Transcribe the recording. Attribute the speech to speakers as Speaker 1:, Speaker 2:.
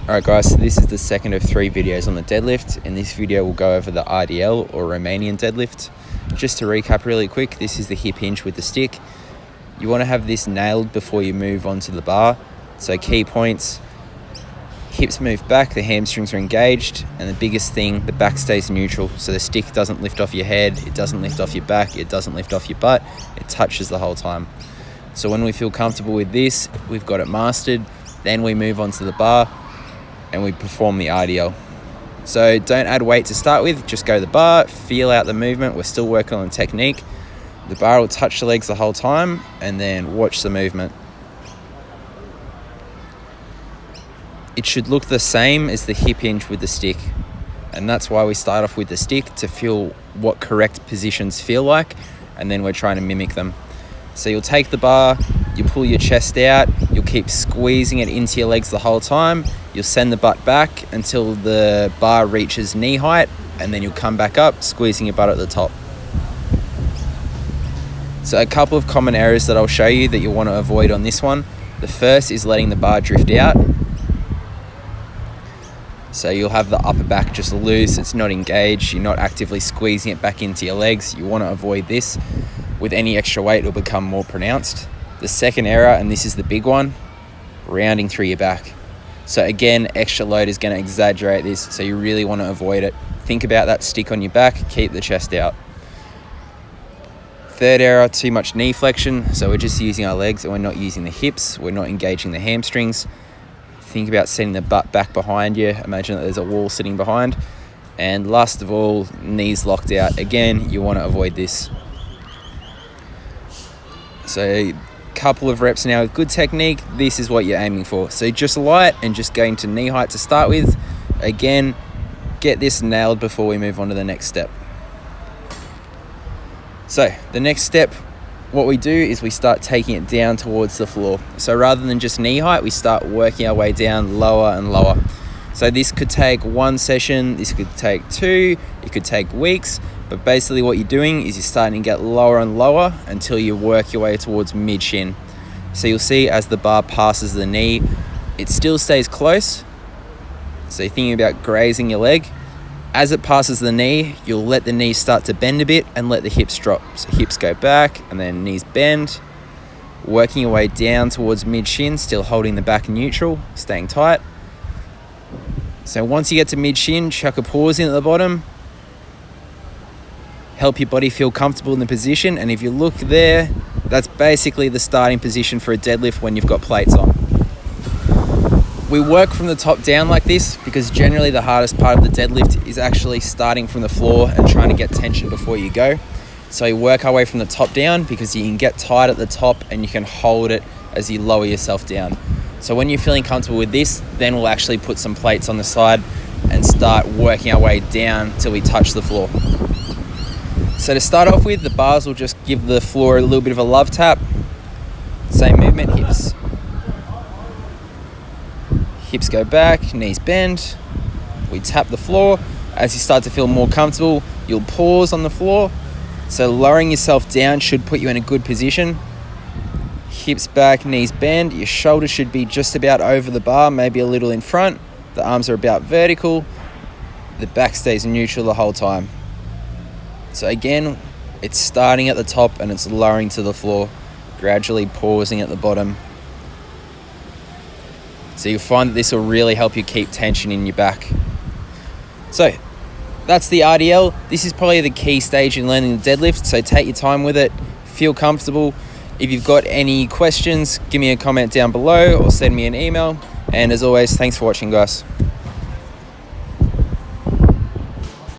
Speaker 1: Alright guys, so this is the second of 3 videos on the deadlift. In this video we'll go over the RDL or Romanian deadlift. Just to recap really quick, this is the hip hinge with the stick. You want to have this nailed before you move onto the bar. So key points, hips move back, the hamstrings are engaged, and the biggest thing, the back stays neutral. So the stick doesn't lift off your head, it doesn't lift off your back, it doesn't lift off your butt, it touches the whole time. So when we feel comfortable with this, we've got it mastered, then we move onto the bar and we perform the RDL. So don't add weight to start with, just go to the bar, feel out the movement. We're still working on technique. The bar will touch the legs the whole time and then watch the movement. It should look the same as the hip hinge with the stick. And that's why we start off with the stick, to feel what correct positions feel like, and then we're trying to mimic them. So you'll take the bar, you pull your chest out, you'll keep squeezing it into your legs the whole time. You'll send the butt back until the bar reaches knee height, and then you'll come back up, squeezing your butt at the top. So a couple of common errors that I'll show you that you'll want to avoid on this one. The first is letting the bar drift out. So you'll have the upper back just loose, it's not engaged, you're not actively squeezing it back into your legs. You want to avoid this. With any extra weight, it'll become more pronounced. The second error, and this is the big one, rounding through your back. So again, extra load is going to exaggerate this, so you really want to avoid it. Think about that stick on your back, keep the chest out. Third error, too much knee flexion. So we're just using our legs and we're not using the hips, we're not engaging the hamstrings. Think about setting the butt back behind you. Imagine that there's a wall sitting behind. And last of all, knees locked out. Again, you want to avoid this. So a couple of reps now with good technique, this is what you're aiming for. So just light and just going to knee height to start with. Again, get this nailed before we move on to the next step. So the next step, what we do is we start taking it down towards the floor. So rather than just knee height, we start working our way down lower and lower. So this could take 1 session, this could take 2, it could take weeks. But basically what you're doing is you're starting to get lower and lower until you work your way towards mid-shin. So you'll see as the bar passes the knee, it still stays close. So you're thinking about grazing your leg. As it passes the knee, you'll let the knee start to bend a bit and let the hips drop. So hips go back and then knees bend. Working your way down towards mid-shin, still holding the back neutral, staying tight. So once you get to mid-shin, chuck a pause in at the bottom. Help your body feel comfortable in the position, and if you look there, that's basically the starting position for a deadlift when you've got plates on. We work from the top down like this because generally the hardest part of the deadlift is actually starting from the floor and trying to get tension before you go. So you work our way from the top down because you can get tight at the top and you can hold it as you lower yourself down. So when you're feeling comfortable with this, then we'll actually put some plates on the side and start working our way down till we touch the floor. So to start off with, the bars will just give the floor a little bit of a love tap. Same movement, hips go back, knees bend. We tap the floor. As you start to feel more comfortable, you'll pause on the floor. So lowering yourself down should put you in a good position. Hips back, knees bend. Your shoulders should be just about over the bar, maybe a little in front. The arms are about vertical. The back stays neutral the whole time. So again, it's starting at the top and it's lowering to the floor, gradually pausing at the bottom. So you'll find that this will really help you keep tension in your back. So that's the RDL. This is probably the key stage in learning the deadlift, so take your time with it, feel comfortable. If you've got any questions, give me a comment down below or send me an email. And as always, thanks for watching, guys.